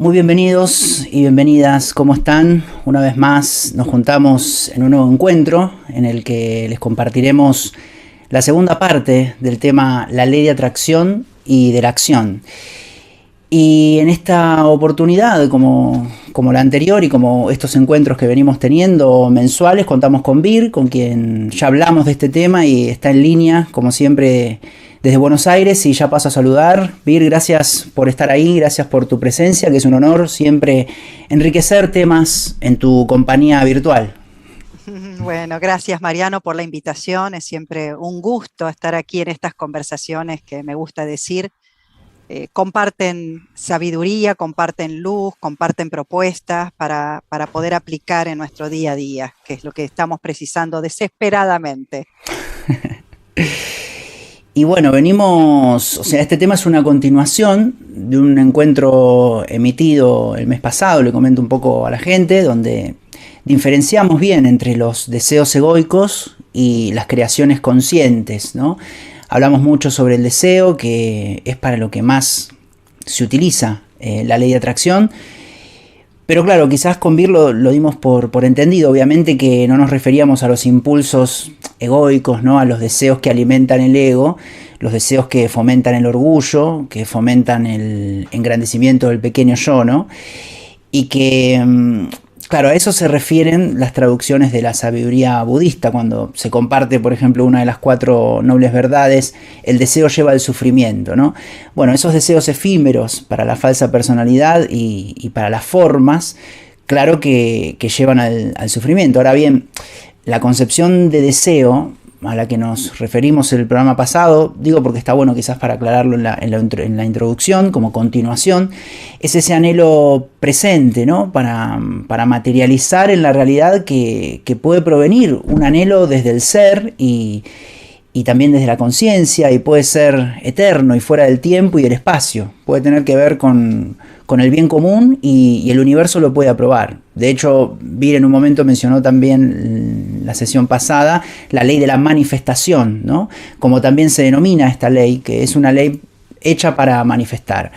Muy bienvenidos y bienvenidas, ¿cómo están? Una vez más nos juntamos en un nuevo encuentro en el que les compartiremos la segunda parte del tema la ley de atracción y de la acción. Y en esta oportunidad, como la anterior y como estos encuentros que venimos teniendo mensuales, contamos con Vir, con quien ya hablamos de este tema y está en línea, como siempre, desde Buenos Aires. Y ya paso a saludar. Vir, gracias por estar ahí, gracias por tu presencia, que es un honor siempre enriquecer temas en tu compañía virtual. Bueno, gracias Mariano por la invitación. Es siempre un gusto estar aquí en estas conversaciones que me gusta decir. Comparten sabiduría, comparten luz, comparten propuestas para poder aplicar en nuestro día a día, que es lo que estamos precisando desesperadamente. Y bueno, venimos, o sea, este tema es una continuación de un encuentro emitido el mes pasado, le comento un poco a la gente, donde diferenciamos bien entre los deseos egoicos y las creaciones conscientes, ¿no? Hablamos mucho sobre el deseo, que es para lo que más se utiliza la ley de atracción. Pero claro, quizás con Vir lo dimos por entendido. Obviamente que no nos referíamos a los impulsos egoicos, ¿no? A los deseos que alimentan el ego, los deseos que fomentan el orgullo, que fomentan el engrandecimiento del pequeño yo, ¿no? Y que, claro, a eso se refieren las traducciones de la sabiduría budista, cuando se comparte, por ejemplo, una de las cuatro nobles verdades: el deseo lleva al sufrimiento, ¿no? Bueno, esos deseos efímeros para la falsa personalidad y para las formas, claro que llevan al sufrimiento. Ahora bien, la concepción de deseo a la que nos referimos en el programa pasado, digo porque está bueno quizás para aclararlo en la introducción, como continuación, es ese anhelo presente, ¿no? Para materializar en la realidad que puede provenir un anhelo desde el ser y también desde la conciencia, y puede ser eterno y fuera del tiempo y del espacio. Puede tener que ver con el bien común y el universo lo puede aprobar. De hecho, Vir en un momento mencionó también la sesión pasada la ley de la manifestación, ¿no? Como también se denomina esta ley, que es una ley hecha para manifestar.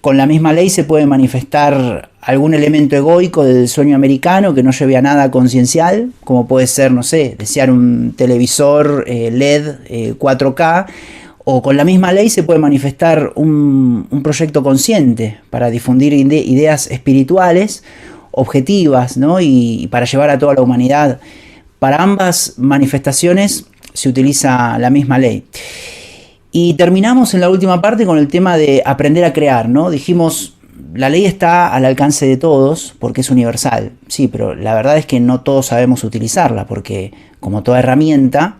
Con la misma ley se puede manifestar algún elemento egoico del sueño americano que no lleve a nada conciencial, como puede ser, no sé, desear un televisor LED 4K, o con la misma ley se puede manifestar un proyecto consciente para difundir ideas espirituales, objetivas, ¿no? Y para llevar a toda la humanidad. Para ambas manifestaciones se utiliza la misma ley. Y terminamos en la última parte con el tema de aprender a crear, ¿no? Dijimos, la ley está al alcance de todos porque es universal. Sí, pero la verdad es que no todos sabemos utilizarla, porque como toda herramienta,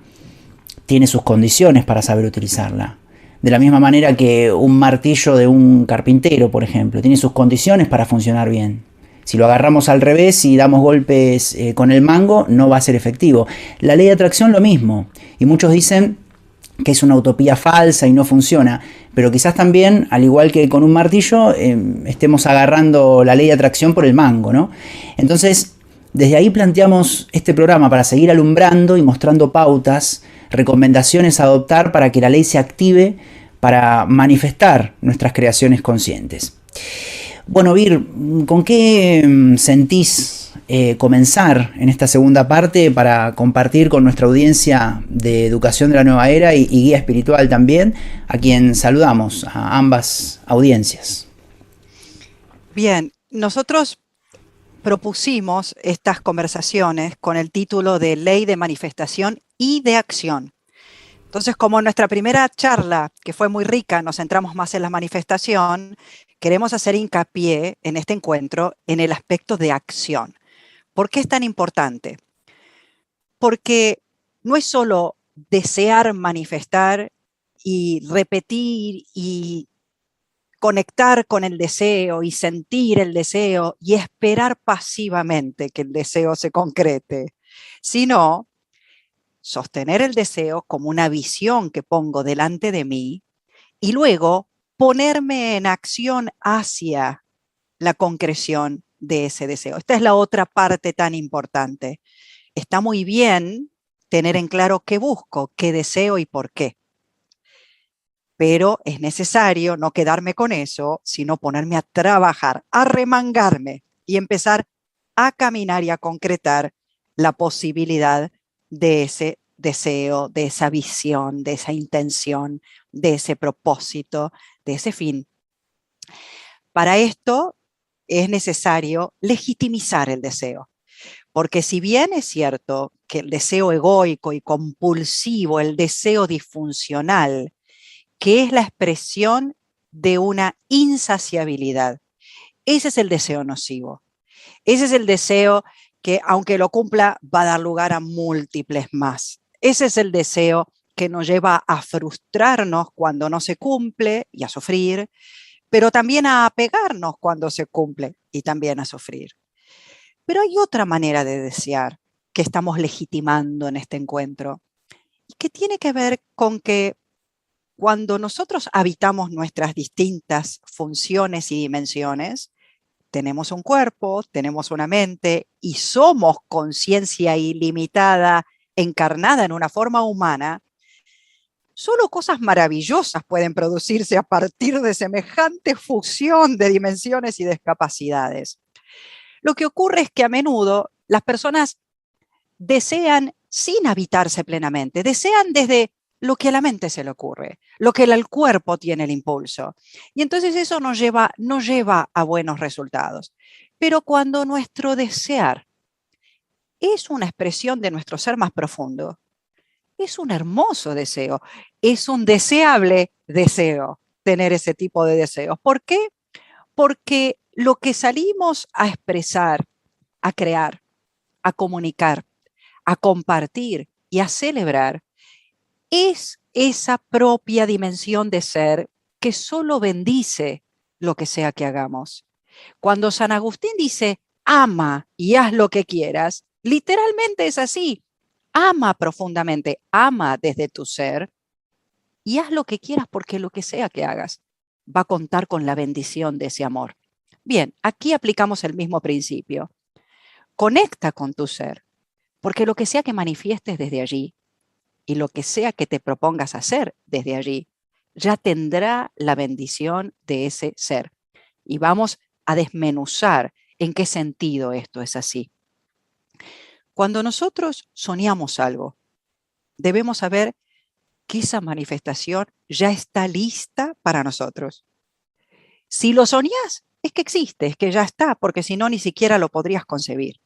tiene sus condiciones para saber utilizarla. De la misma manera que un martillo de un carpintero, por ejemplo, tiene sus condiciones para funcionar bien. Si lo agarramos al revés y damos golpes con el mango, no va a ser efectivo. La ley de atracción lo mismo. Y muchos dicen que es una utopía falsa y no funciona, pero quizás también, al igual que con un martillo, estemos agarrando la ley de atracción por el mango, ¿no? Entonces, desde ahí planteamos este programa para seguir alumbrando y mostrando pautas, recomendaciones a adoptar para que la ley se active para manifestar nuestras creaciones conscientes. Bueno, Vir, ¿con qué sentís comenzar en esta segunda parte para compartir con nuestra audiencia de Educación de la Nueva Era y guía espiritual también, a quien saludamos, a ambas audiencias? Bien, nosotros propusimos estas conversaciones con el título de Ley de Manifestación y de Acción. Entonces, como en nuestra primera charla, que fue muy rica, nos centramos más en la manifestación, queremos hacer hincapié en este encuentro en el aspecto de acción. ¿Por qué es tan importante? Porque no es solo desear manifestar y repetir y conectar con el deseo y sentir el deseo y esperar pasivamente que el deseo se concrete, sino sostener el deseo como una visión que pongo delante de mí y luego ponerme en acción hacia la concreción de ese deseo. Esta es la otra parte tan importante. Está muy bien tener en claro qué busco, qué deseo y por qué. Pero es necesario no quedarme con eso, sino ponerme a trabajar, a remangarme y empezar a caminar y a concretar la posibilidad de ese deseo, de esa visión, de esa intención, de ese propósito, de ese fin. Para esto es necesario legitimizar el deseo, porque si bien es cierto que el deseo egoico y compulsivo, el deseo disfuncional, que es la expresión de una insaciabilidad, ese es el deseo nocivo. Ese es el deseo que, aunque lo cumpla, va a dar lugar a múltiples más. Ese es el deseo que nos lleva a frustrarnos cuando no se cumple y a sufrir, pero también a apegarnos cuando se cumple y también a sufrir. Pero hay otra manera de desear que estamos legitimando en este encuentro y que tiene que ver con que cuando nosotros habitamos nuestras distintas funciones y dimensiones, tenemos un cuerpo, tenemos una mente y somos conciencia ilimitada encarnada en una forma humana, solo cosas maravillosas pueden producirse a partir de semejante fusión de dimensiones y de capacidades. Lo que ocurre es que a menudo las personas desean sin habitarse plenamente, desean desde lo que a la mente se le ocurre, lo que el cuerpo tiene el impulso. Y entonces eso nos lleva a buenos resultados. Pero cuando nuestro desear es una expresión de nuestro ser más profundo, es un hermoso deseo, es un deseable deseo tener ese tipo de deseos. ¿Por qué? Porque lo que salimos a expresar, a crear, a comunicar, a compartir y a celebrar es esa propia dimensión de ser que solo bendice lo que sea que hagamos. Cuando San Agustín dice, ama y haz lo que quieras, literalmente es así. Ama profundamente, ama desde tu ser y haz lo que quieras porque lo que sea que hagas va a contar con la bendición de ese amor. Bien, aquí aplicamos el mismo principio. Conecta con tu ser, porque lo que sea que manifiestes desde allí y lo que sea que te propongas hacer desde allí, ya tendrá la bendición de ese ser. Y vamos a desmenuzar en qué sentido esto es así. Cuando nosotros soñamos algo, debemos saber que esa manifestación ya está lista para nosotros. Si lo soñás, es que existe, es que ya está, porque si no, ni siquiera lo podrías concebir.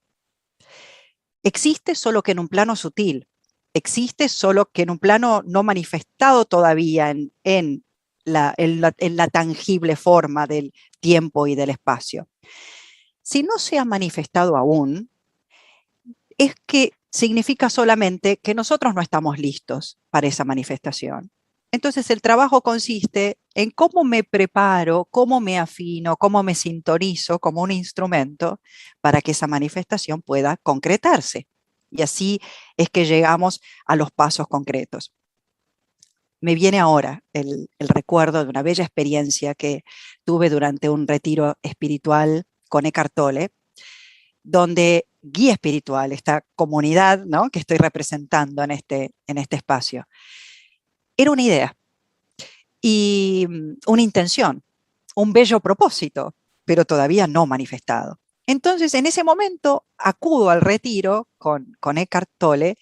Existe solo que en un plano sutil, existe solo que en un plano no manifestado todavía en la tangible forma del tiempo y del espacio. Si no se ha manifestado aún, es que significa solamente que nosotros no estamos listos para esa manifestación. Entonces el trabajo consiste en cómo me preparo, cómo me afino, cómo me sintonizo como un instrumento para que esa manifestación pueda concretarse. Y así es que llegamos a los pasos concretos. Me viene ahora el recuerdo de una bella experiencia que tuve durante un retiro espiritual con Eckhart Tolle, donde guía espiritual, esta comunidad, ¿no?, que estoy representando en este espacio. Era una idea y una intención, un bello propósito, pero todavía no manifestado. Entonces, en ese momento, acudo al retiro con Eckhart Tolle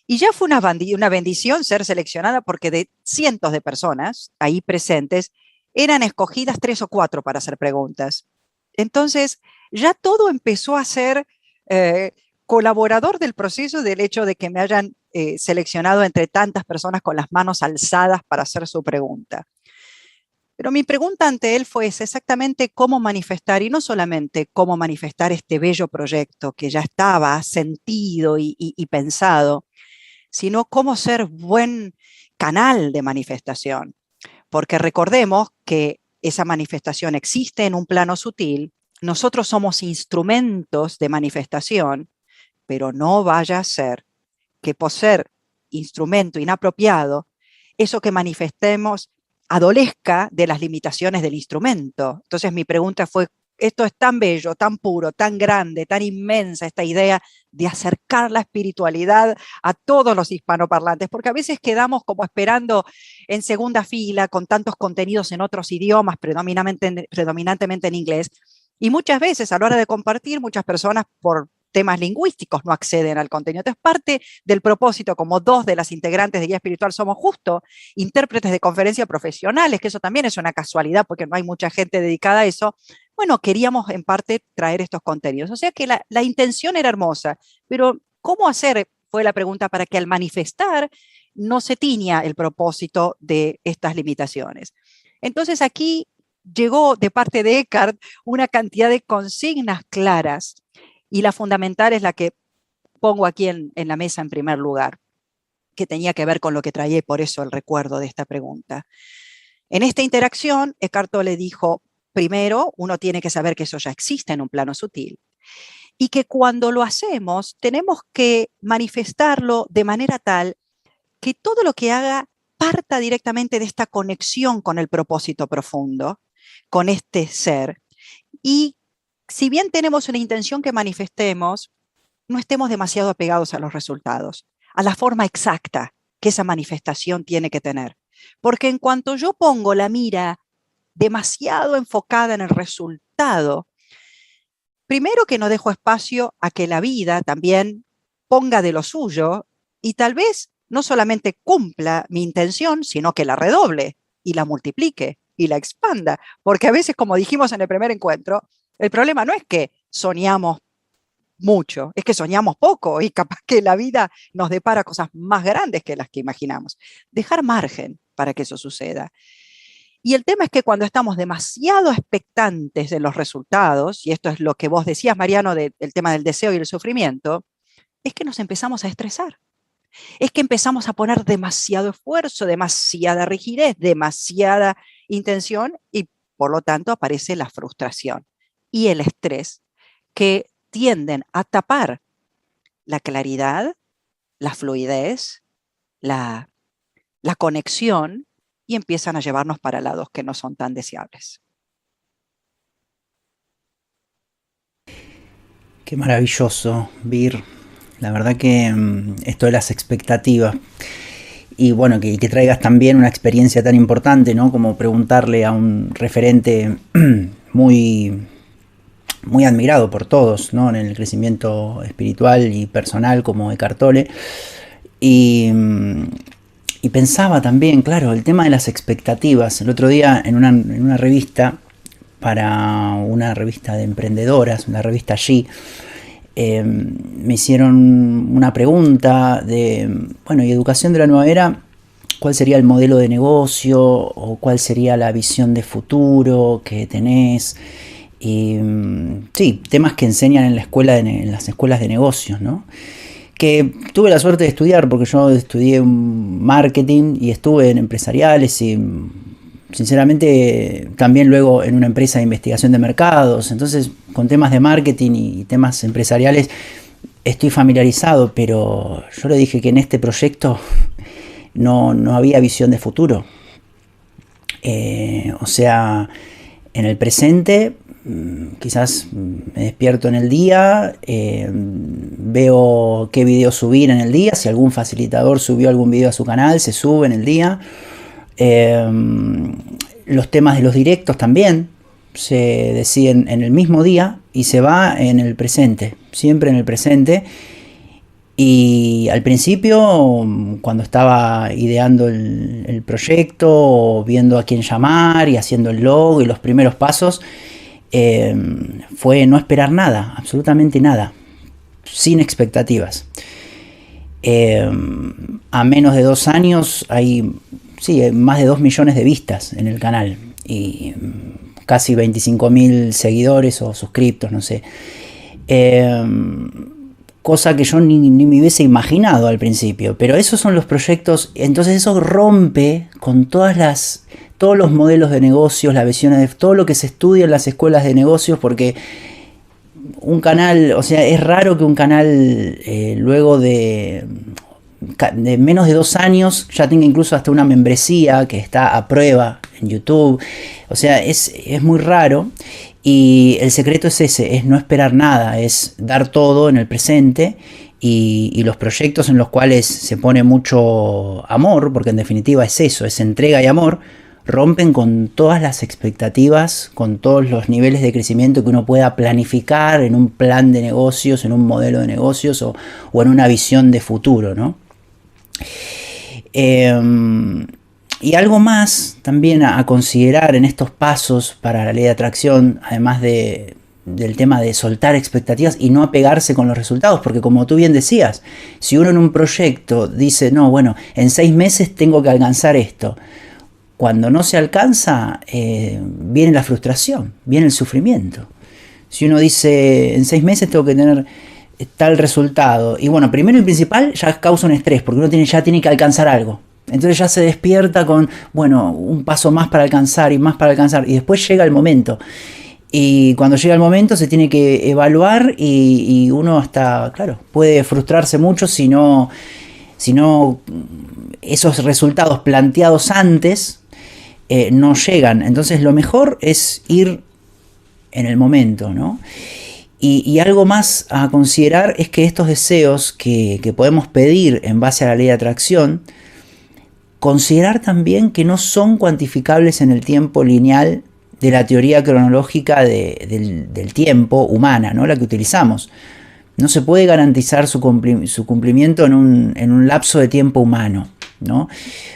y ya fue una bendición ser seleccionada porque de cientos de personas ahí presentes eran escogidas 3 o 4 para hacer preguntas. Entonces, ya todo empezó a ser colaborador del proceso del hecho de que me hayan seleccionado entre tantas personas con las manos alzadas para hacer su pregunta. Pero mi pregunta ante él fue exactamente cómo manifestar, y no solamente cómo manifestar este bello proyecto que ya estaba sentido y pensado, sino cómo ser buen canal de manifestación. Porque recordemos que esa manifestación existe en un plano sutil, nosotros somos instrumentos de manifestación, pero no vaya a ser que por ser instrumento inapropiado, eso que manifestemos adolezca de las limitaciones del instrumento. Entonces mi pregunta fue, esto es tan bello, tan puro, tan grande, tan inmensa esta idea de acercar la espiritualidad a todos los hispanoparlantes, porque a veces quedamos como esperando en segunda fila con tantos contenidos en otros idiomas, predominantemente en inglés, y muchas veces a la hora de compartir, muchas personas por temas lingüísticos no acceden al contenido. Entonces, parte del propósito, como dos de las integrantes de Guía Espiritual somos justo intérpretes de conferencia profesionales, que eso también es una casualidad porque no hay mucha gente dedicada a eso, bueno, queríamos en parte traer estos contenidos. O sea que la intención era hermosa, pero ¿cómo hacer? Fue la pregunta para que al manifestar no se tiña el propósito de estas limitaciones. Entonces aquí llegó de parte de Eckhart una cantidad de consignas claras y la fundamental es la que pongo aquí en la mesa en primer lugar, que tenía que ver con lo que traía y por eso el recuerdo de esta pregunta. En esta interacción, Eckhart Tolle dijo, primero, uno tiene que saber que eso ya existe en un plano sutil y que cuando lo hacemos tenemos que manifestarlo de manera tal que todo lo que haga parta directamente de esta conexión con el propósito profundo, con este ser, y si bien tenemos una intención que manifestemos, no estemos demasiado apegados a los resultados, a la forma exacta que esa manifestación tiene que tener. Porque en cuanto yo pongo la mira demasiado enfocada en el resultado, primero que no dejo espacio a que la vida también ponga de lo suyo y tal vez no solamente cumpla mi intención, sino que la redoble y la multiplique y la expanda. Porque a veces, como dijimos en el primer encuentro, el problema no es que soñamos mucho, es que soñamos poco y capaz que la vida nos depara cosas más grandes que las que imaginamos. Dejar margen para que eso suceda. Y el tema es que cuando estamos demasiado expectantes de los resultados, y esto es lo que vos decías, Mariano, del tema del deseo y el sufrimiento, es que nos empezamos a estresar. Es que empezamos a poner demasiado esfuerzo, demasiada rigidez, demasiada intención y por lo tanto aparece la frustración y el estrés que tienden a tapar la claridad, la fluidez, la conexión y empiezan a llevarnos para lados que no son tan deseables. Qué maravilloso, Vir. La verdad que esto de las expectativas y bueno, que traigas también una experiencia tan importante, ¿no? Como preguntarle a un referente muy admirado por todos, ¿no? En el crecimiento espiritual y personal como Eckhart Tolle. Y pensaba también, claro, el tema de las expectativas. El otro día en una revista, para una revista de emprendedoras, una revista allí, me hicieron una pregunta de, bueno, y educación de la nueva era, ¿cuál sería el modelo de negocio o cuál sería la visión de futuro que tenés? Y sí, temas que enseñan en las escuelas de negocios, ¿no? Que tuve la suerte de estudiar porque yo estudié marketing y estuve en empresariales y sinceramente también luego en una empresa de investigación de mercados. Entonces con temas de marketing y temas empresariales estoy familiarizado, pero yo le dije que en este proyecto no había visión de futuro. O sea, en el presente quizás me despierto en el día, veo qué video subir en el día, si algún facilitador subió algún video a su canal, se sube en el día. Los temas de los directos también se deciden en el mismo día y se va en el presente, siempre en el presente. Y al principio, cuando estaba ideando el proyecto, viendo a quién llamar y haciendo el logo y los primeros pasos, fue no esperar nada, absolutamente nada, sin expectativas. A menos de 2 años hay más de 2 millones de vistas en el canal y casi 25.000 seguidores o suscriptos, no sé. Cosa que yo ni me hubiese imaginado al principio, pero esos son los proyectos. Entonces eso rompe con todos los modelos de negocios, las visiones de todo lo que se estudia en las escuelas de negocios, porque un canal, o sea, es raro que un canal luego de menos de 2 años ya tenga incluso hasta una membresía que está a prueba en YouTube. O sea, es muy raro. Y el secreto es ese, es no esperar nada, es dar todo en el presente y los proyectos en los cuales se pone mucho amor, porque en definitiva es eso, es entrega y amor, rompen con todas las expectativas, con todos los niveles de crecimiento que uno pueda planificar en un plan de negocios, en un modelo de negocios o en una visión de futuro, ¿no? Y algo más también a considerar en estos pasos para la ley de atracción, además del tema de soltar expectativas y no apegarse con los resultados, porque como tú bien decías, si uno en un proyecto dice, no, bueno, en 6 meses tengo que alcanzar esto, cuando no se alcanza, viene la frustración, viene el sufrimiento. Si uno dice, en 6 meses tengo que tener tal resultado, y bueno, primero y principal ya causa un estrés, porque uno ya tiene que alcanzar algo. Entonces ya se despierta con, bueno, un paso más para alcanzar y más para alcanzar, y después llega el momento. Y cuando llega el momento se tiene que evaluar y uno hasta, claro, puede frustrarse mucho si no esos resultados planteados antes no llegan. Entonces lo mejor es ir en el momento, ¿no? Y algo más a considerar es que estos deseos que podemos pedir en base a la ley de atracción, considerar también que no son cuantificables en el tiempo lineal de la teoría cronológica del tiempo humana, ¿no? La que utilizamos. No se puede garantizar su cumplimiento en un lapso de tiempo humano, ¿no?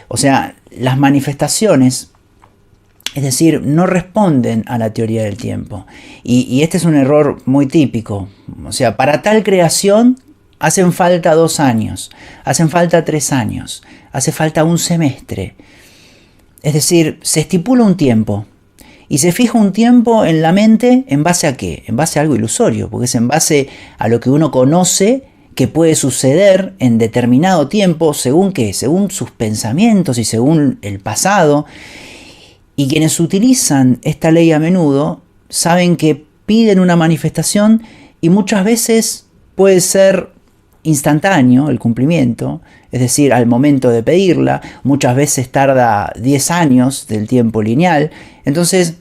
O sea, las manifestaciones, es decir, no responden a la teoría del tiempo. Y este es un error muy típico. O sea, para tal creación hacen falta 2 años, hacen falta 3 años, hace falta un semestre. Es decir, se estipula un tiempo y se fija un tiempo en la mente ¿en base a qué? En base a algo ilusorio, porque es en base a lo que uno conoce que puede suceder en determinado tiempo, ¿según qué? Según sus pensamientos y según el pasado. Y quienes utilizan esta ley a menudo saben que piden una manifestación y muchas veces puede ser instantáneo el cumplimiento, es decir, al momento de pedirla, muchas veces tarda 10 años del tiempo lineal. Entonces,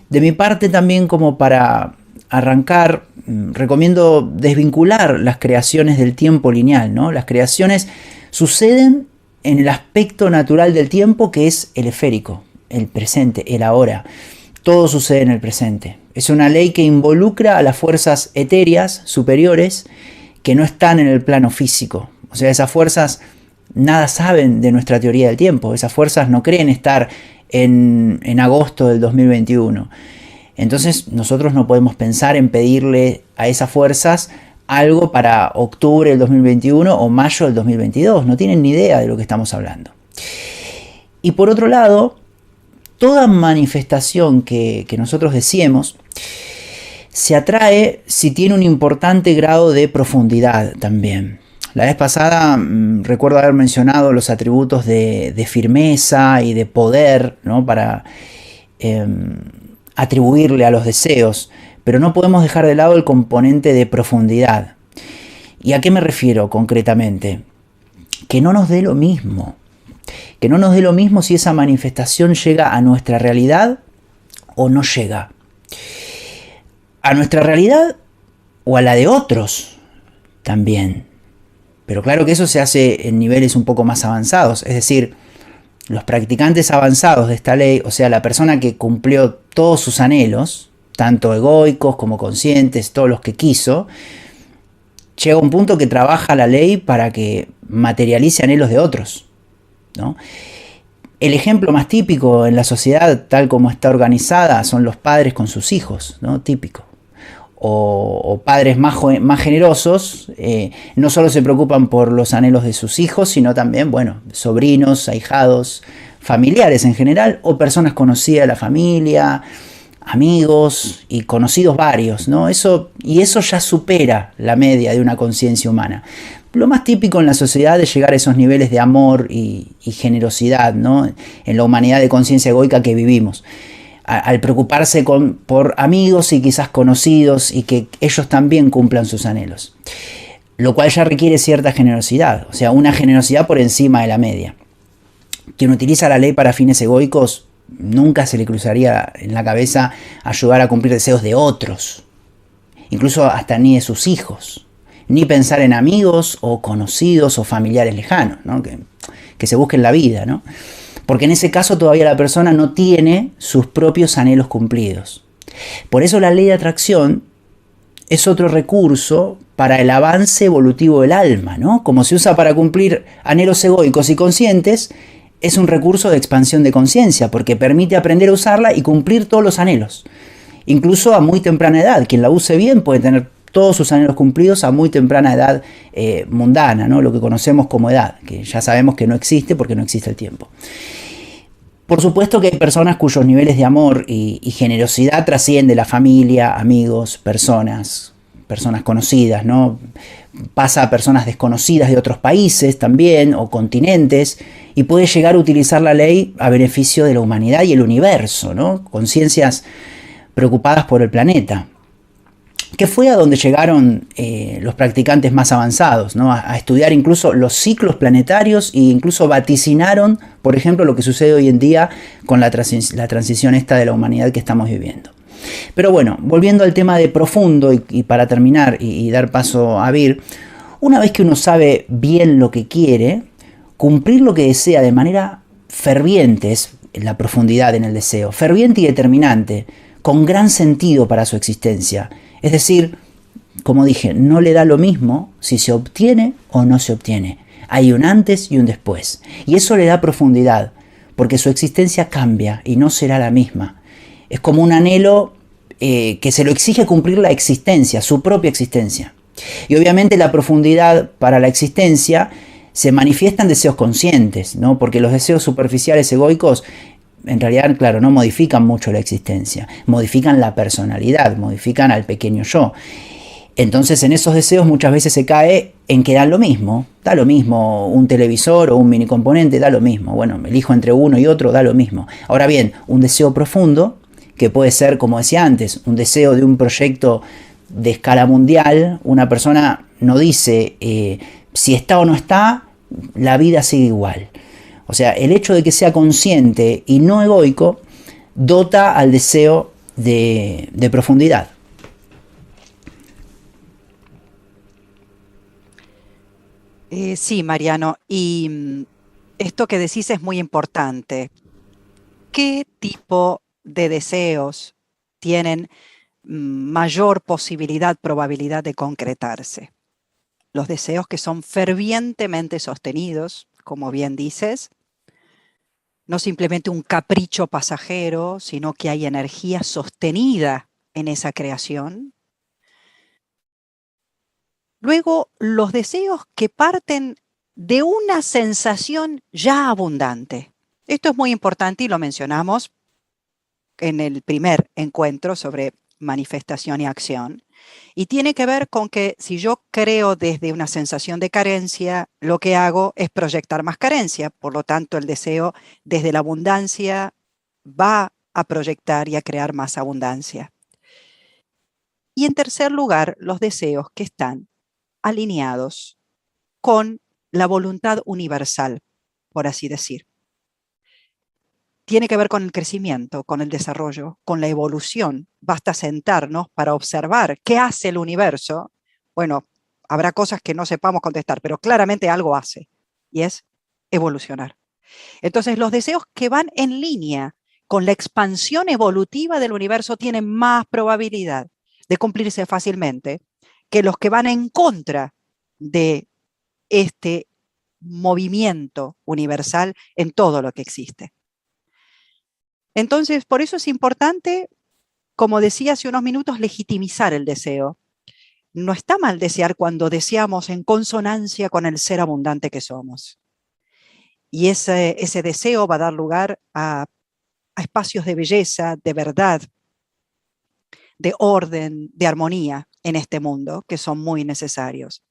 de mi parte también, como para arrancar, recomiendo desvincular las creaciones del tiempo lineal, ¿no? Las creaciones suceden en el aspecto natural del tiempo, que es el esférico, el presente, el ahora. Todo sucede en el presente. Es una ley que involucra a las fuerzas etéreas superiores que no están en el plano físico. O sea, esas fuerzas nada saben de nuestra teoría del tiempo. Esas fuerzas no creen estar en agosto del 2021. Entonces nosotros no podemos pensar en pedirle a esas fuerzas algo para octubre del 2021 o mayo del 2022. No tienen ni idea de lo que estamos hablando. Y por otro lado, toda manifestación que nosotros deseemos se atrae si tiene un importante grado de profundidad también. La vez pasada recuerdo haber mencionado los atributos de firmeza y de poder, ¿no? Para atribuirle a los deseos, pero no podemos dejar de lado el componente de profundidad. ¿Y a qué me refiero concretamente? Que no nos dé lo mismo. Que no nos dé lo mismo si esa manifestación llega a nuestra realidad o no llega. A nuestra realidad o a la de otros también. Pero claro que eso se hace en niveles un poco más avanzados. Es decir, los practicantes avanzados de esta ley, o sea, la persona que cumplió todos sus anhelos, tanto egoicos como conscientes, todos los que quiso, llega a un punto que trabaja la ley para que materialice anhelos de otros, ¿no? El ejemplo más típico en la sociedad, tal como está organizada, son los padres con sus hijos, ¿no? Típico. O padres más generosos, no solo se preocupan por los anhelos de sus hijos, sino también, bueno, sobrinos, ahijados, familiares en general, o personas conocidas de la familia, amigos y conocidos varios, ¿no? Eso ya supera la media de una conciencia humana. Lo más típico en la sociedad es llegar a esos niveles de amor y generosidad, ¿no? En la humanidad de conciencia egoica que vivimos. Al preocuparse por amigos y quizás conocidos y que ellos también cumplan sus anhelos. Lo cual ya requiere cierta generosidad, o sea, una generosidad por encima de la media. Quien utiliza la ley para fines egoicos Nunca se le cruzaría en la cabeza ayudar a cumplir deseos de otros, incluso hasta ni de sus hijos, ni pensar en amigos o conocidos o familiares lejanos, ¿no? que se busquen la vida, ¿no? Porque en ese caso todavía la persona no tiene sus propios anhelos cumplidos. Por eso la ley de atracción es otro recurso para el avance evolutivo del alma, ¿no? Como se usa para cumplir anhelos egoicos y conscientes, es un recurso de expansión de conciencia, porque permite aprender a usarla y cumplir todos los anhelos. Incluso a muy temprana edad. Quien la use bien puede tener todos sus anhelos cumplidos a muy temprana edad mundana, ¿no? Lo que conocemos como edad, que ya sabemos que no existe porque no existe el tiempo. Por supuesto que hay personas cuyos niveles de amor y generosidad trascienden la familia, amigos, personas conocidas, ¿no? Pasa a personas desconocidas de otros países también, o continentes, y puede llegar a utilizar la ley a beneficio de la humanidad y el universo, ¿no? Conciencias preocupadas por el planeta, que fue a donde llegaron los practicantes más avanzados, ¿no? A estudiar incluso los ciclos planetarios e incluso vaticinaron, por ejemplo, lo que sucede hoy en día con la transición esta de la humanidad que estamos viviendo. Pero bueno, volviendo al tema de profundo y para terminar y dar paso a Vir, una vez que uno sabe bien lo que quiere, cumplir lo que desea de manera ferviente es la profundidad en el deseo, ferviente y determinante, con gran sentido para su existencia. Es decir, como dije, no le da lo mismo si se obtiene o no se obtiene. Hay un antes y un después. Y eso le da profundidad, porque su existencia cambia y no será la misma. Es como un anhelo que se lo exige cumplir la existencia, su propia existencia. Y obviamente la profundidad para la existencia se manifiesta en deseos conscientes, ¿no? Porque los deseos superficiales egoicos en realidad, claro, no modifican mucho la existencia, modifican la personalidad, modifican al pequeño yo. Entonces en esos deseos muchas veces se cae en que da lo mismo un televisor o un mini componente, da lo mismo. Bueno, elijo entre uno y otro, da lo mismo. Ahora bien, un deseo profundo, que puede ser, como decía antes, un deseo de un proyecto de escala mundial, una persona no dice si está o no está, la vida sigue igual. O sea, el hecho de que sea consciente y no egoico dota al deseo de profundidad. Sí, Mariano, y esto que decís es muy importante. ¿Qué tipo de deseos tienen mayor probabilidad de concretarse? Los deseos que son fervientemente sostenidos, como bien dices, no simplemente un capricho pasajero, sino que hay energía sostenida en esa creación. Luego, los deseos que parten de una sensación ya abundante. Esto es muy importante y lo mencionamos en el primer encuentro sobre manifestación y acción. Y tiene que ver con que si yo creo desde una sensación de carencia, lo que hago es proyectar más carencia. Por lo tanto, el deseo desde la abundancia va a proyectar y a crear más abundancia. Y en tercer lugar, los deseos que están alineados con la voluntad universal, por así decir. Tiene que ver con el crecimiento, con el desarrollo, con la evolución. Basta sentarnos para observar qué hace el universo. Bueno, habrá cosas que no sepamos contestar, pero claramente algo hace, y es evolucionar. Entonces, los deseos que van en línea con la expansión evolutiva del universo tienen más probabilidad de cumplirse fácilmente que los que van en contra de este movimiento universal en todo lo que existe. Entonces, por eso es importante, como decía hace unos minutos, legitimizar el deseo. No está mal desear cuando deseamos en consonancia con el ser abundante que somos. Y ese deseo va a dar lugar a espacios de belleza, de verdad, de orden, de armonía en este mundo, que son muy necesarios.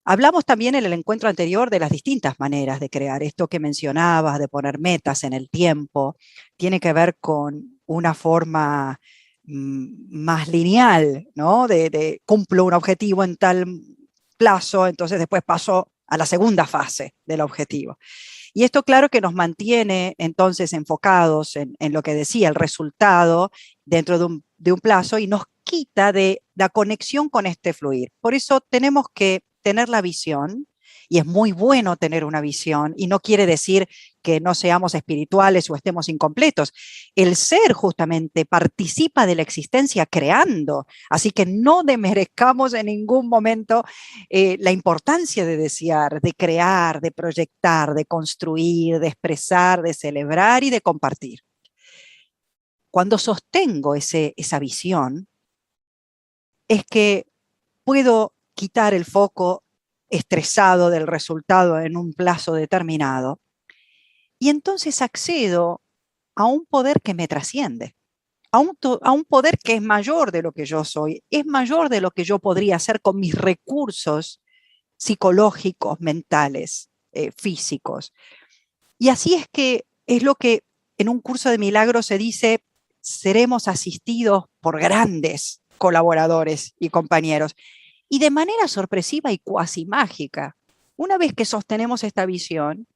Hablamos también en el encuentro anterior de las distintas maneras de crear. Esto que mencionabas, de poner metas en el tiempo, tiene que ver con una forma más lineal, ¿no? De cumplo un objetivo en tal plazo, entonces después paso a la segunda fase del objetivo. Y esto claro que nos mantiene entonces enfocados en lo que decía, el resultado dentro de un plazo y nos quita de la conexión con este fluir. Por eso tenemos que tener la visión, y es muy bueno tener una visión, y no quiere decir que no seamos espirituales o estemos incompletos. El ser justamente participa de la existencia creando, así que no demerezcamos en ningún momento la importancia de desear, de crear, de proyectar, de construir, de expresar, de celebrar y de compartir. Cuando sostengo esa visión, es que puedo quitar el foco estresado del resultado en un plazo determinado y entonces accedo a un poder que me trasciende, a un poder que es mayor de lo que yo soy, es mayor de lo que yo podría hacer con mis recursos psicológicos, mentales, físicos. Y así es lo que en un curso de milagros se dice, seremos asistidos por grandes colaboradores y compañeros. Y de manera sorpresiva y cuasi mágica, una vez que sostenemos esta visión,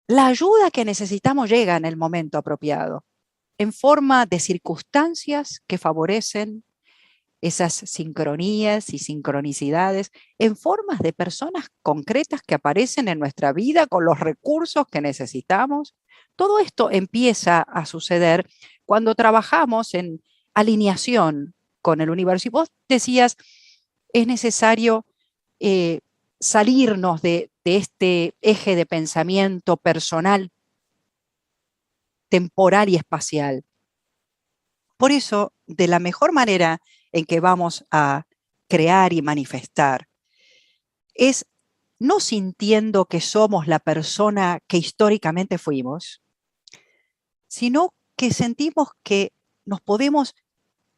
la ayuda que necesitamos llega en el momento apropiado, en forma de circunstancias que favorecen esas sincronías y sincronicidades, en formas de personas concretas que aparecen en nuestra vida con los recursos que necesitamos. Todo esto empieza a suceder cuando trabajamos en alineación con el universo. Y vos decías, es necesario eh, salirnos de este eje de pensamiento personal, temporal y espacial. Por eso, de la mejor manera en que vamos a crear y manifestar es no sintiendo que somos la persona que históricamente fuimos, sino que sentimos que nos podemos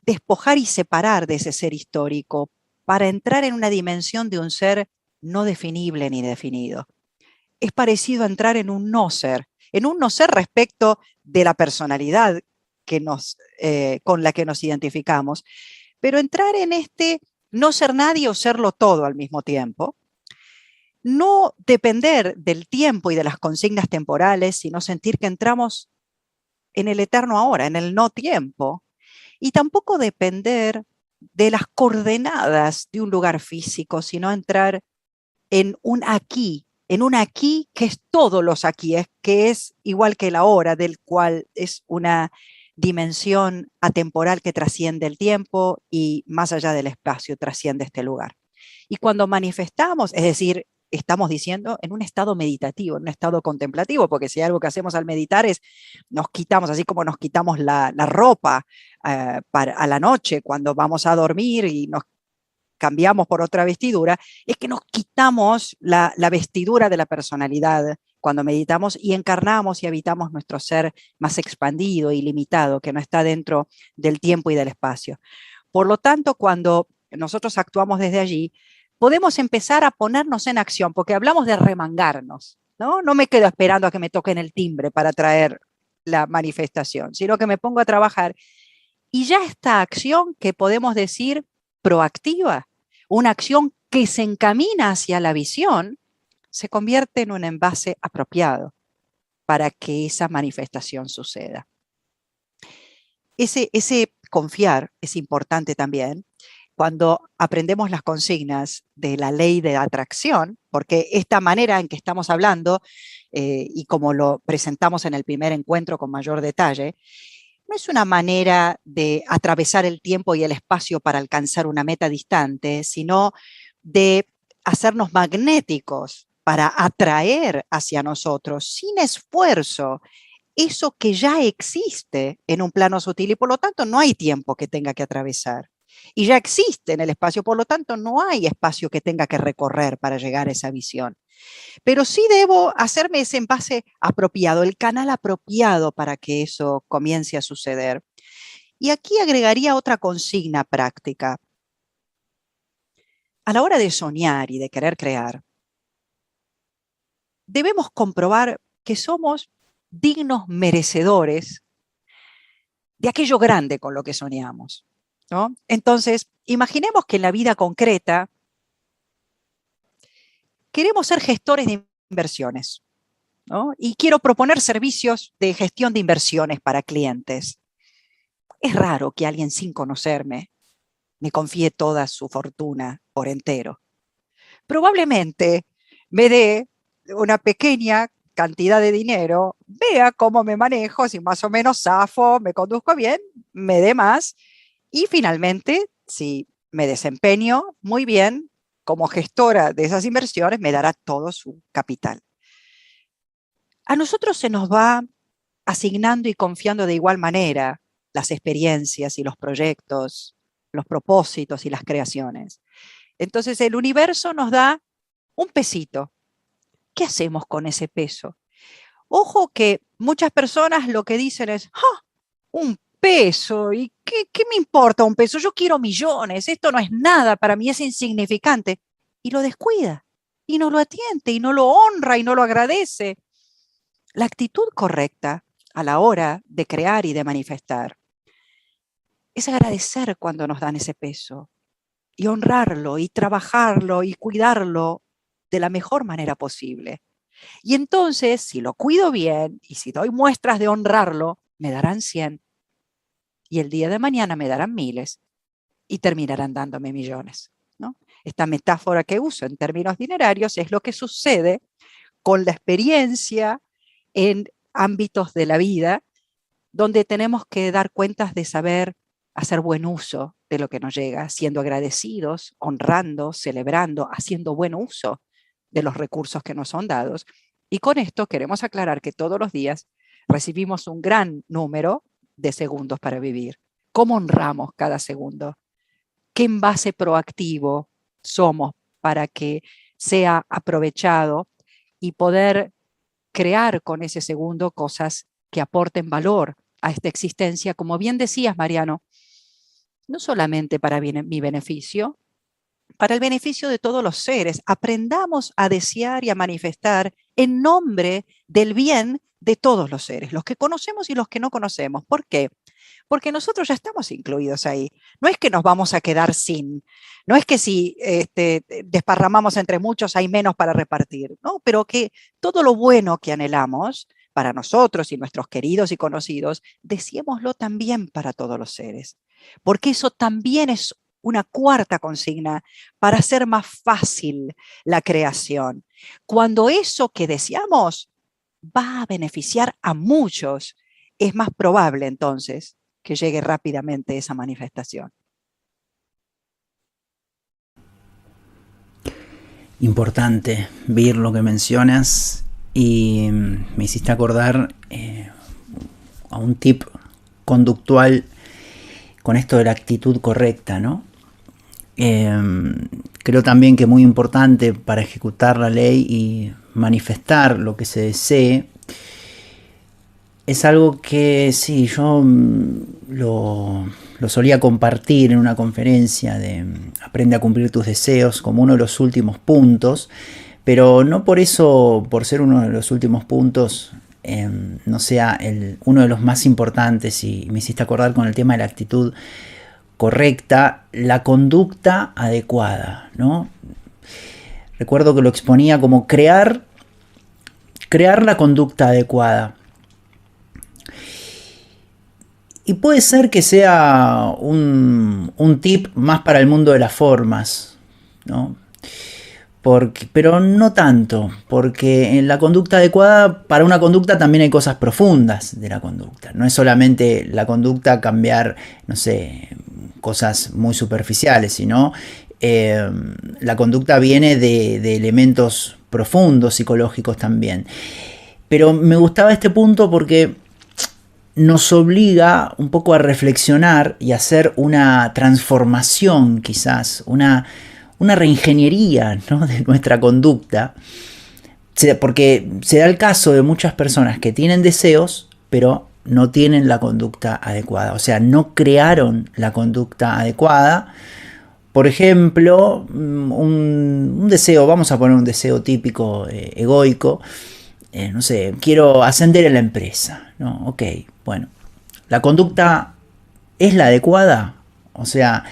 despojar y separar de ese ser histórico para entrar en una dimensión de un ser no definible ni definido. Es parecido a entrar en un no ser respecto de la personalidad con la que nos identificamos, pero entrar en este no ser nadie o serlo todo al mismo tiempo, no depender del tiempo y de las consignas temporales, sino sentir que entramos en el eterno ahora, en el no tiempo, y tampoco depender de las coordenadas de un lugar físico, sino entrar en un aquí que es todos los aquí, que es igual que el ahora, del cual es una dimensión atemporal que trasciende el tiempo y más allá del espacio trasciende este lugar. Y cuando manifestamos, es decir, estamos diciendo en un estado meditativo, en un estado contemplativo, porque si algo que hacemos al meditar es nos quitamos, así como nos quitamos la ropa a la noche cuando vamos a dormir y nos cambiamos por otra vestidura, es que nos quitamos la vestidura de la personalidad cuando meditamos y encarnamos y habitamos nuestro ser más expandido y limitado, que no está dentro del tiempo y del espacio. Por lo tanto, cuando nosotros actuamos desde allí, podemos empezar a ponernos en acción, porque hablamos de remangarnos, ¿no? No me quedo esperando a que me toquen el timbre para traer la manifestación, sino que me pongo a trabajar y ya esta acción que podemos decir proactiva, una acción que se encamina hacia la visión, se convierte en un envase apropiado para que esa manifestación suceda. Ese confiar es importante también cuando aprendemos las consignas de la ley de atracción, porque esta manera en que estamos hablando, y como lo presentamos en el primer encuentro con mayor detalle, no es una manera de atravesar el tiempo y el espacio para alcanzar una meta distante, sino de hacernos magnéticos para atraer hacia nosotros, sin esfuerzo, eso que ya existe en un plano sutil y por lo tanto no hay tiempo que tenga que atravesar. Y ya existe en el espacio, por lo tanto no hay espacio que tenga que recorrer para llegar a esa visión. Pero sí debo hacerme ese envase apropiado, el canal apropiado para que eso comience a suceder. Y aquí agregaría otra consigna práctica. A la hora de soñar y de querer crear, debemos comprobar que somos dignos merecedores de aquello grande con lo que soñamos, ¿no? Entonces, imaginemos que en la vida concreta queremos ser gestores de inversiones. ¿no? Y quiero proponer servicios de gestión de inversiones para clientes. Es raro que alguien sin conocerme me confíe toda su fortuna por entero. Probablemente me dé una pequeña cantidad de dinero, vea cómo me manejo, si más o menos zafo, me conduzco bien, me dé más y finalmente, si me desempeño muy bien como gestora de esas inversiones, me dará todo su capital. A nosotros se nos va asignando y confiando de igual manera las experiencias y los proyectos, los propósitos y las creaciones. Entonces el universo nos da un pesito. ¿Qué hacemos con ese peso? Ojo que muchas personas lo que dicen es, ¡ah! Un peso, ¿y qué me importa un peso? Yo quiero millones, esto no es nada, para mí es insignificante. Y lo descuida, y no lo atiende, y no lo honra, y no lo agradece. La actitud correcta a la hora de crear y de manifestar es agradecer cuando nos dan ese peso, y honrarlo, y trabajarlo, y cuidarlo de la mejor manera posible. Y entonces, si lo cuido bien y si doy muestras de honrarlo, me darán 100 y el día de mañana me darán miles y terminarán dándome millones, ¿no? Esta metáfora que uso en términos dinerarios es lo que sucede con la experiencia en ámbitos de la vida donde tenemos que dar cuentas de saber hacer buen uso de lo que nos llega, siendo agradecidos, honrando, celebrando, haciendo buen uso de los recursos que nos son dados. Y con esto queremos aclarar que todos los días recibimos un gran número de segundos para vivir. ¿Cómo honramos cada segundo? ¿Qué envase proactivo somos para que sea aprovechado y poder crear con ese segundo cosas que aporten valor a esta existencia? Como bien decías, Mariano, no solamente para mi beneficio, para el beneficio de todos los seres. Aprendamos a desear y a manifestar en nombre del bien de todos los seres, los que conocemos y los que no conocemos. ¿Por qué? Porque nosotros ya estamos incluidos ahí. No es que nos vamos a quedar sin, no es que si desparramamos entre muchos hay menos para repartir, ¿no? Pero que todo lo bueno que anhelamos para nosotros y nuestros queridos y conocidos, deseémoslo también para todos los seres. Porque eso también es una cuarta consigna para hacer más fácil la creación. Cuando eso que deseamos va a beneficiar a muchos, es más probable entonces que llegue rápidamente esa manifestación. Importante ver lo que mencionas y me hiciste acordar a un tip conductual con esto de la actitud correcta, ¿no? Creo también que muy importante para ejecutar la ley y manifestar lo que se desee es algo que sí, yo lo solía compartir en una conferencia de Aprende a cumplir tus deseos como uno de los últimos puntos, pero no por eso, por ser uno de los últimos puntos, no sea uno de los más importantes. Y me hiciste acordar con el tema de la actitud correcta, la conducta adecuada, ¿no? Recuerdo que lo exponía como crear la conducta adecuada. Y puede ser que sea un tip más para el mundo de las formas, ¿no? Pero no tanto, porque en la conducta adecuada, para una conducta también hay cosas profundas de la conducta. No es solamente la conducta cambiar, no sé, cosas muy superficiales, sino la conducta viene de elementos profundos, psicológicos también. Pero me gustaba este punto porque nos obliga un poco a reflexionar y hacer una transformación, quizás, una reingeniería, ¿no?, de nuestra conducta, porque se da el caso de muchas personas que tienen deseos, pero no tienen la conducta adecuada, o sea, no crearon la conducta adecuada. Por ejemplo, un deseo, vamos a poner un deseo típico egoico, no sé, quiero ascender en la empresa, ¿no? Ok, bueno, ¿la conducta es la adecuada? O sea,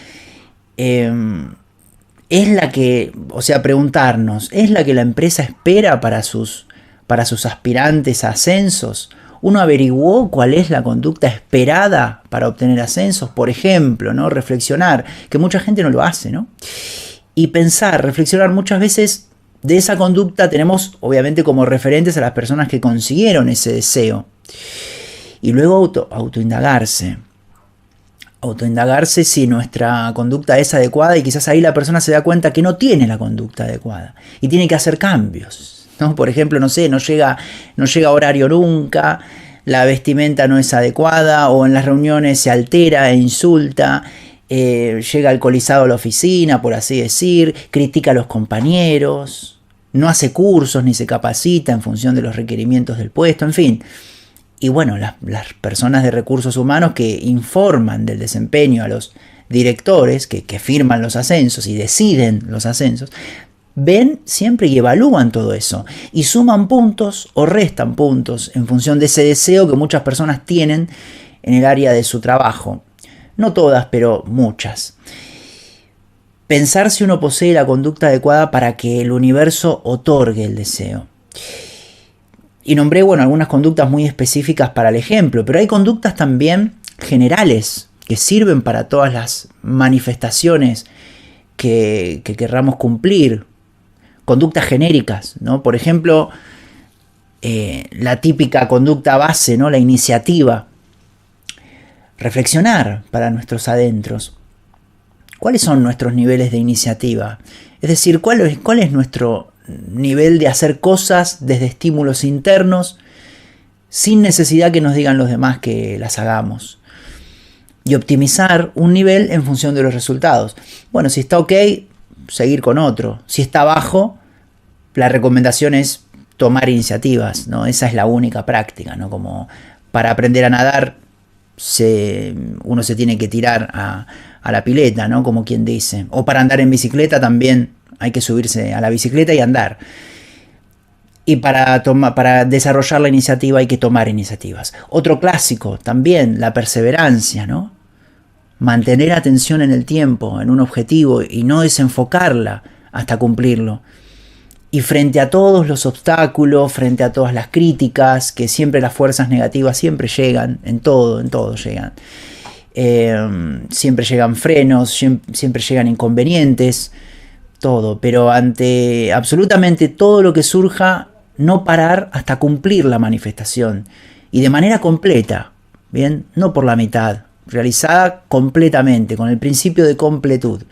es la que, o sea, preguntarnos, ¿es la que la empresa espera para sus para sus aspirantes a ascensos? ¿Uno averiguó cuál es la conducta esperada para obtener ascensos? Por ejemplo, ¿no? Reflexionar, que mucha gente no lo hace, ¿no? Y pensar, reflexionar muchas veces de esa conducta tenemos obviamente como referentes a las personas que consiguieron ese deseo. Y luego autoindagarse si nuestra conducta es adecuada, y quizás ahí la persona se da cuenta que no tiene la conducta adecuada y tiene que hacer cambios, ¿no? Por ejemplo, no sé, no llega a horario nunca, la vestimenta no es adecuada, o en las reuniones se altera e insulta, llega alcoholizado a la oficina, por así decir, critica a los compañeros, no hace cursos ni se capacita en función de los requerimientos del puesto, en fin. Y bueno, las personas de recursos humanos que informan del desempeño a los directores que firman los ascensos y deciden los ascensos, ven siempre y evalúan todo eso y suman puntos o restan puntos en función de ese deseo que muchas personas tienen en el área de su trabajo. No todas, pero muchas. Pensar si uno posee la conducta adecuada para que el universo otorgue el deseo. Y nombré, algunas conductas muy específicas para el ejemplo, pero hay conductas también generales que sirven para todas las manifestaciones que querramos cumplir. Conductas genéricas, ¿no? Por ejemplo, la típica conducta base, ¿no? La iniciativa. Reflexionar para nuestros adentros. ¿Cuáles son nuestros niveles de iniciativa? Es decir, ¿cuál es nuestro nivel de hacer cosas desde estímulos internos sin necesidad que nos digan los demás que las hagamos? Y optimizar un nivel en función de los resultados. Bueno, si está ok, seguir con otro. Si está bajo, la recomendación es tomar iniciativas, ¿no? Esa es la única práctica, ¿no? Como para aprender a nadar, uno se tiene que tirar a la pileta, ¿no? Como quien dice. O para andar en bicicleta también hay que subirse a la bicicleta y andar. Y para desarrollar la iniciativa hay que tomar iniciativas. Otro clásico también, la perseverancia, ¿no? Mantener atención en el tiempo, en un objetivo, y no desenfocarla hasta cumplirlo. Y frente a todos los obstáculos, frente a todas las críticas, que siempre las fuerzas negativas siempre llegan, en todo llegan. Siempre llegan frenos, siempre llegan inconvenientes, todo. Pero ante absolutamente todo lo que surja, no parar hasta cumplir la manifestación. Y de manera completa, ¿bien? No por la mitad, realizada completamente, con el principio de completud.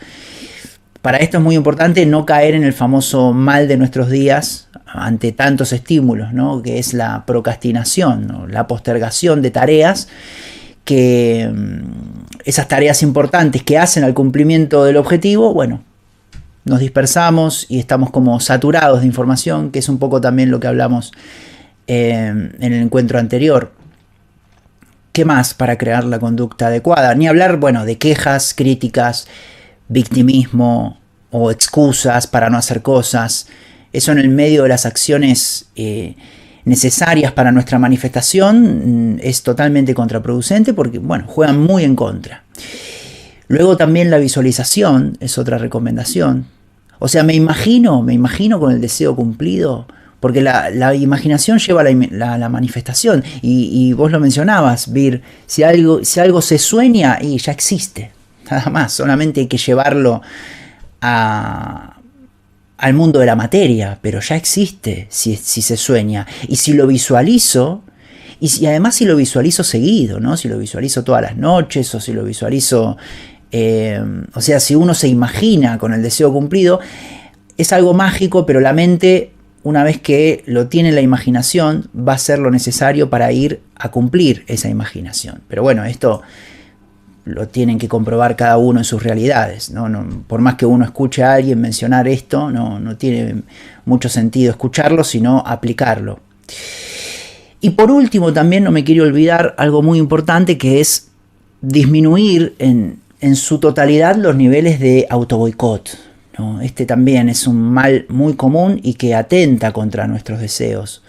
Para esto es muy importante no caer en el famoso mal de nuestros días ante tantos estímulos, ¿no? Que es la procrastinación, ¿no? La postergación de tareas, que esas tareas importantes que hacen al cumplimiento del objetivo, nos dispersamos y estamos como saturados de información, que es un poco también lo que hablamos en el encuentro anterior. ¿Qué más para crear la conducta adecuada? Ni hablar, de quejas, críticas, victimismo o excusas para no hacer cosas. Eso en el medio de las acciones necesarias para nuestra manifestación es totalmente contraproducente porque, juegan muy en contra. Luego también la visualización es otra recomendación. O sea, me imagino con el deseo cumplido, porque la imaginación lleva a la manifestación. Y vos lo mencionabas, Vir, si algo se sueña, y ya existe. Nada más, solamente hay que llevarlo al mundo de la materia, pero ya existe si se sueña. Y si lo visualizo, y además si lo visualizo seguido, ¿no? Si lo visualizo todas las noches, o si lo visualizo, o sea, si uno se imagina con el deseo cumplido, es algo mágico, pero la mente, una vez que lo tiene en la imaginación, va a hacer lo necesario para ir a cumplir esa imaginación. Pero esto lo tienen que comprobar cada uno en sus realidades, ¿no? Por más que uno escuche a alguien mencionar esto, no tiene mucho sentido escucharlo, sino aplicarlo. Y por último, también no me quiero olvidar algo muy importante, que es disminuir en su totalidad los niveles de autoboicot, ¿no? Este también es un mal muy común y que atenta contra nuestros deseos.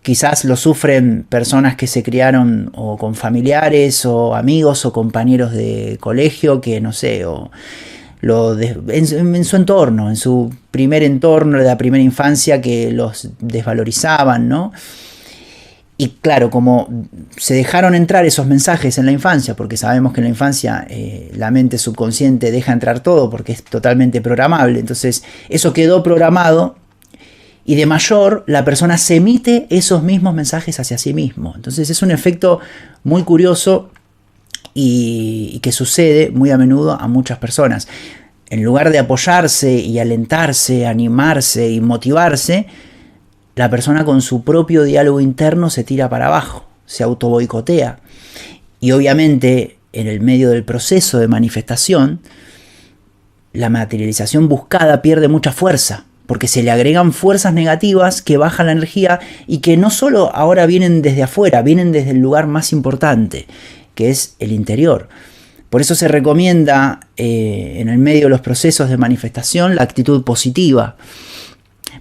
Quizás lo sufren personas que se criaron o con familiares o amigos o compañeros de colegio que, no sé, o en su entorno, en su primer entorno, de la primera infancia, que los desvalorizaban, ¿no? Y claro, como se dejaron entrar esos mensajes en la infancia, porque sabemos que en la infancia la mente subconsciente deja entrar todo porque es totalmente programable, entonces eso quedó programado y de mayor la persona se emite esos mismos mensajes hacia sí mismo. Entonces es un efecto muy curioso y que sucede muy a menudo a muchas personas. En lugar de apoyarse y alentarse, animarse y motivarse, la persona con su propio diálogo interno se tira para abajo, se autoboicotea. Y obviamente en el medio del proceso de manifestación, la materialización buscada pierde mucha fuerza, porque se le agregan fuerzas negativas que bajan la energía y que no solo ahora vienen desde afuera, vienen desde el lugar más importante, que es el interior. Por eso se recomienda en el medio de los procesos de manifestación la actitud positiva.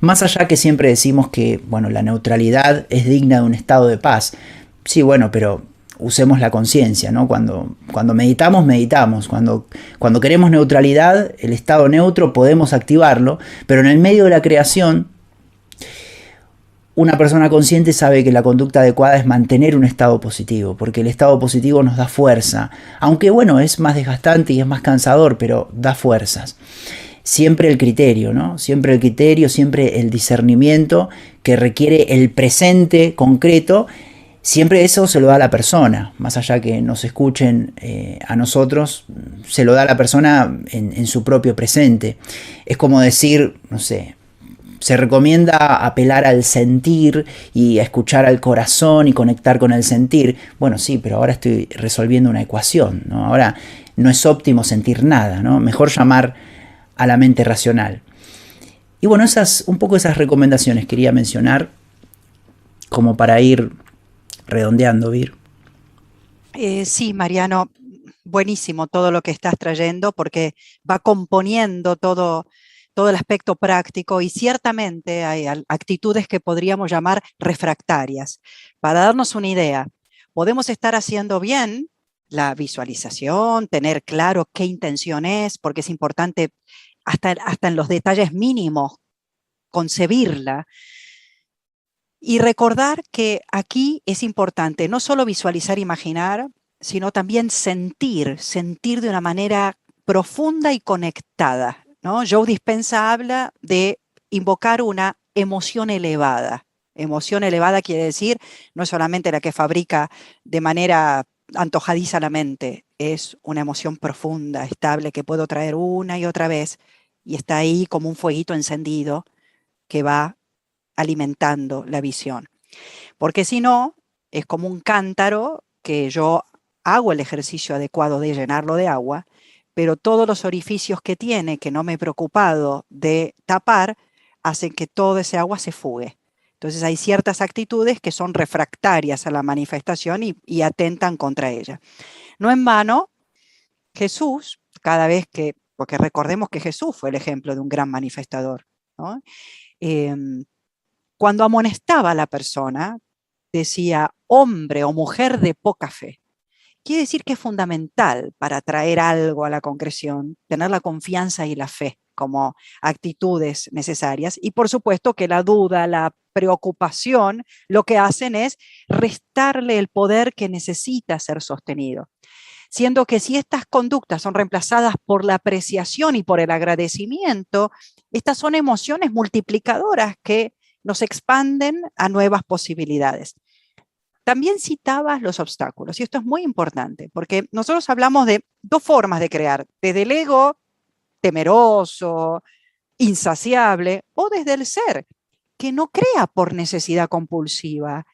Más allá que siempre decimos que, bueno, la neutralidad es digna de un estado de paz. Sí, bueno, pero usemos la conciencia, ¿no? Cuando meditamos, meditamos. Cuando queremos neutralidad, el estado neutro podemos activarlo, pero en el medio de la creación, una persona consciente sabe que la conducta adecuada es mantener un estado positivo, porque el estado positivo nos da fuerza. Aunque, bueno, es más desgastante y es más cansador, pero da fuerzas. Siempre el criterio, ¿no? Siempre el criterio, siempre el discernimiento que requiere el presente concreto, siempre eso se lo da a la persona, más allá que nos escuchen a nosotros, se lo da a la persona en su propio presente. Es como decir, no sé, se recomienda apelar al sentir y a escuchar al corazón y conectar con el sentir. Bueno, sí, pero ahora estoy resolviendo una ecuación, ¿no? Ahora no es óptimo sentir nada, ¿no? Mejor llamar a la mente racional. Y bueno, un poco esas recomendaciones quería mencionar como para ir redondeando, Vir. Sí, Mariano, buenísimo todo lo que estás trayendo porque va componiendo todo el aspecto práctico y ciertamente hay actitudes que podríamos llamar refractarias. Para darnos una idea, podemos estar haciendo bien la visualización, tener claro qué intención es, porque es importante hasta en los detalles mínimos concebirla. Y recordar que aquí es importante no solo visualizar, imaginar, sino también sentir de una manera profunda y conectada, ¿no? Joe Dispenza habla de invocar una emoción elevada. Emoción elevada quiere decir no es solamente la que fabrica de manera antojadiza la mente, es una emoción profunda, estable, que puedo traer una y otra vez y está ahí como un fueguito encendido que va alimentando la visión. Porque si no, es como un cántaro que yo hago el ejercicio adecuado de llenarlo de agua, pero todos los orificios que tiene, que no me he preocupado de tapar, hacen que todo ese agua se fugue. Entonces hay ciertas actitudes que son refractarias a la manifestación y atentan contra ella. No en vano, Jesús, cada vez porque recordemos que Jesús fue el ejemplo de un gran manifestador, ¿no? Cuando amonestaba a la persona, decía hombre o mujer de poca fe. Quiere decir que es fundamental para traer algo a la concreción, tener la confianza y la fe como actitudes necesarias. Y por supuesto que la duda, la preocupación, lo que hacen es restarle el poder que necesita ser sostenido. Siendo que si estas conductas son reemplazadas por la apreciación y por el agradecimiento, estas son emociones multiplicadoras que nos expanden a nuevas posibilidades. También citabas los obstáculos, y esto es muy importante, porque nosotros hablamos de dos formas de crear, desde el ego temeroso, insaciable, o desde el ser, que no crea por necesidad compulsiva,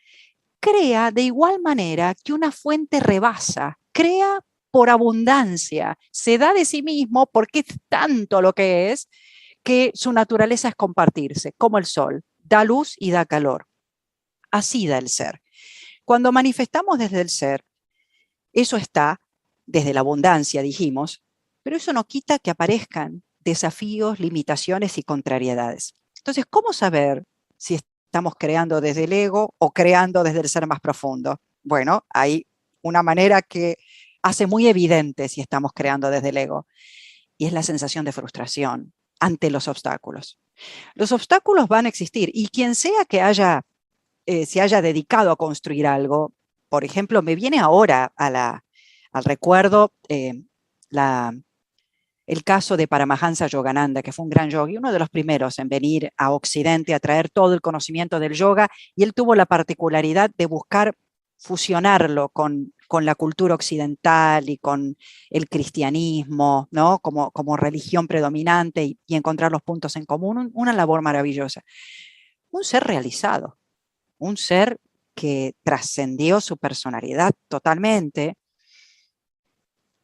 crea de igual manera que una fuente rebasa, crea por abundancia, se da de sí mismo porque es tanto lo que es, que su naturaleza es compartirse, como el sol, da luz y da calor. Así da el ser. Cuando manifestamos desde el ser, eso está desde la abundancia, dijimos, pero eso no quita que aparezcan desafíos, limitaciones y contrariedades. Entonces, ¿cómo saber si estamos creando desde el ego o creando desde el ser más profundo? Bueno, hay una manera que hace muy evidente si estamos creando desde el ego. y es la sensación de frustración ante los obstáculos. Los obstáculos van a existir y quien sea que se haya dedicado a construir algo, por ejemplo, me viene ahora al recuerdo el caso de Paramahansa Yogananda, que fue un gran yogi, uno de los primeros en venir a Occidente a traer todo el conocimiento del yoga, y él tuvo la particularidad de buscar fusionarlo con la cultura occidental y con el cristianismo, ¿no? como religión predominante y encontrar los puntos en común, una labor maravillosa. Un ser realizado, un ser que trascendió su personalidad totalmente.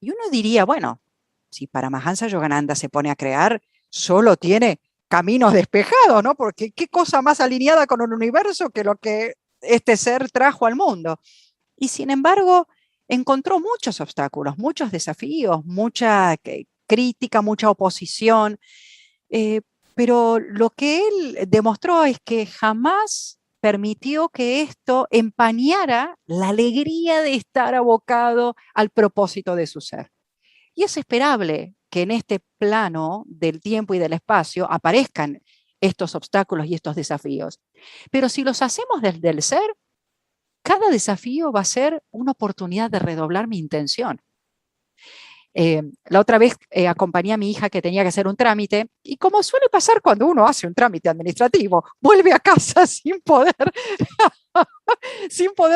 Y uno diría, bueno, si Paramahansa Yogananda se pone a crear, solo tiene caminos despejados, ¿no? Porque qué cosa más alineada con el universo que lo que este ser trajo al mundo. Y sin embargo, encontró muchos obstáculos, muchos desafíos, mucha crítica, mucha oposición. Pero lo que él demostró es que jamás permitió que esto empañara la alegría de estar abocado al propósito de su ser. Y es esperable que en este plano del tiempo y del espacio aparezcan estos obstáculos y estos desafíos. Pero si los hacemos desde el ser, cada desafío va a ser una oportunidad de redoblar mi intención. La otra vez acompañé a mi hija que tenía que hacer un trámite y como suele pasar cuando uno hace un trámite administrativo, vuelve a casa sin poder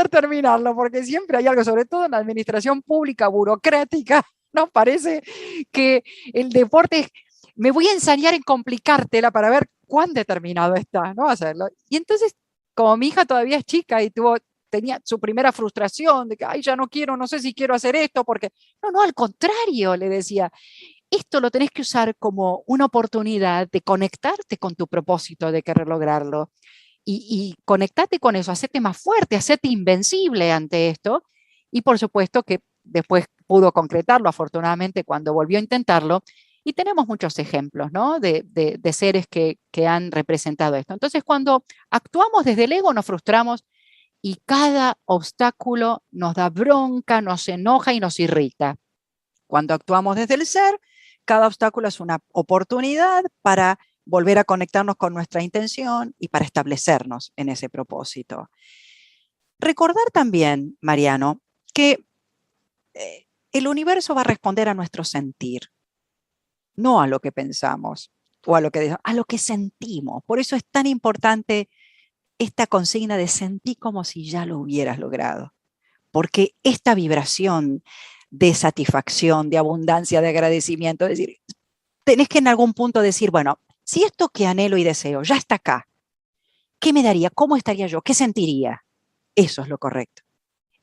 terminarlo, porque siempre hay algo, sobre todo en la administración pública burocrática, ¿no? Parece que el deporte es, me voy a ensayar en complicártela para ver cuán determinado está, ¿no? Hacerlo. Y entonces, como mi hija todavía es chica y tenía su primera frustración de que, ay, ya no quiero, no sé si quiero hacer esto, porque, no, al contrario, le decía, esto lo tenés que usar como una oportunidad de conectarte con tu propósito de querer lograrlo. Y conectate con eso, hacete más fuerte, hacete invencible ante esto. Y por supuesto que después pudo concretarlo, afortunadamente, cuando volvió a intentarlo. Y tenemos muchos ejemplos, ¿no? de seres que han representado esto. Entonces, cuando actuamos desde el ego, nos frustramos y cada obstáculo nos da bronca, nos enoja y nos irrita. Cuando actuamos desde el ser, cada obstáculo es una oportunidad para volver a conectarnos con nuestra intención y para establecernos en ese propósito. Recordar también, Mariano, que el universo va a responder a nuestro sentir, no a lo que pensamos o a lo que sentimos. Por eso es tan importante esta consigna de sentir como si ya lo hubieras logrado. Porque esta vibración de satisfacción, de abundancia, de agradecimiento, es decir, tenés que en algún punto decir, bueno, si esto que anhelo y deseo ya está acá, ¿qué me daría? ¿Cómo estaría yo? ¿Qué sentiría? Eso es lo correcto.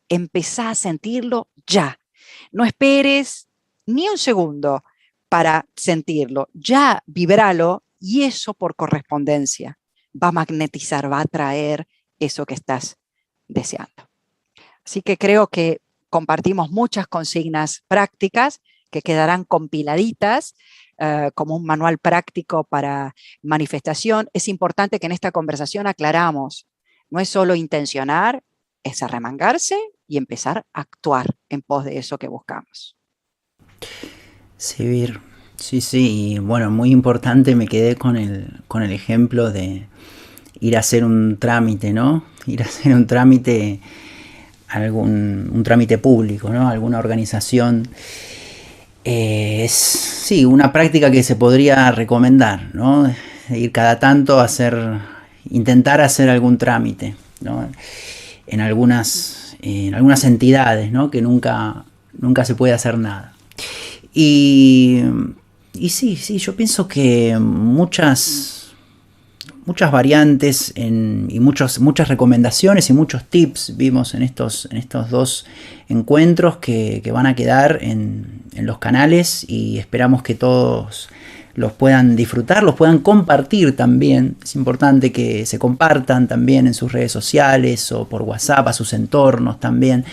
Empezá a sentirlo ya. No esperes ni un segundo para sentirlo. Ya vibralo y eso por correspondencia va a magnetizar, va a atraer eso que estás deseando. Así que creo que compartimos muchas consignas prácticas que quedarán compiladitas como un manual práctico para manifestación. Es importante que en esta conversación aclaramos, no es solo intencionar, es arremangarse y empezar a actuar en pos de eso que buscamos. Sí, sí, y bueno, muy importante, me quedé con el ejemplo de ir a hacer un trámite, ¿no? Ir a hacer un trámite, un trámite público, ¿no? Alguna organización. Es, sí, una práctica que se podría recomendar, ¿no? Ir cada tanto a intentar hacer algún trámite, ¿no? En algunas entidades, ¿no? Que nunca se puede hacer nada. Y sí, yo pienso que muchas variantes y muchas recomendaciones y muchos tips vimos en estos dos encuentros que van a quedar en los canales, y esperamos que todos los puedan disfrutar, los puedan compartir también. Es importante que se compartan también en sus redes sociales o por WhatsApp a sus entornos también.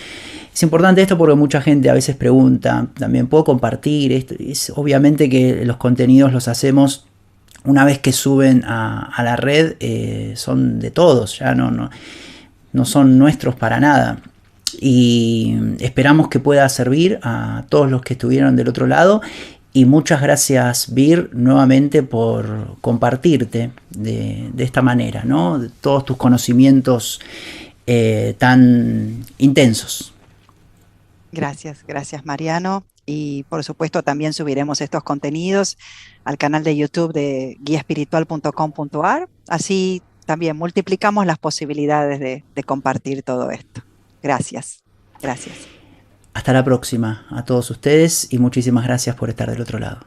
Es importante esto porque mucha gente a veces pregunta, también, ¿puedo compartir esto? Es obviamente que los contenidos los hacemos una vez que suben a la red, son de todos, ya no son nuestros para nada. Y esperamos que pueda servir a todos los que estuvieron del otro lado. Y muchas gracias, Vir, nuevamente por compartirte de esta manera, ¿no? De todos tus conocimientos tan intensos. Gracias, gracias Mariano. Y por supuesto también subiremos estos contenidos al canal de YouTube de guiaespiritual.com.ar. Así también multiplicamos las posibilidades de compartir todo esto. Gracias, gracias. Hasta la próxima a todos ustedes y muchísimas gracias por estar del otro lado.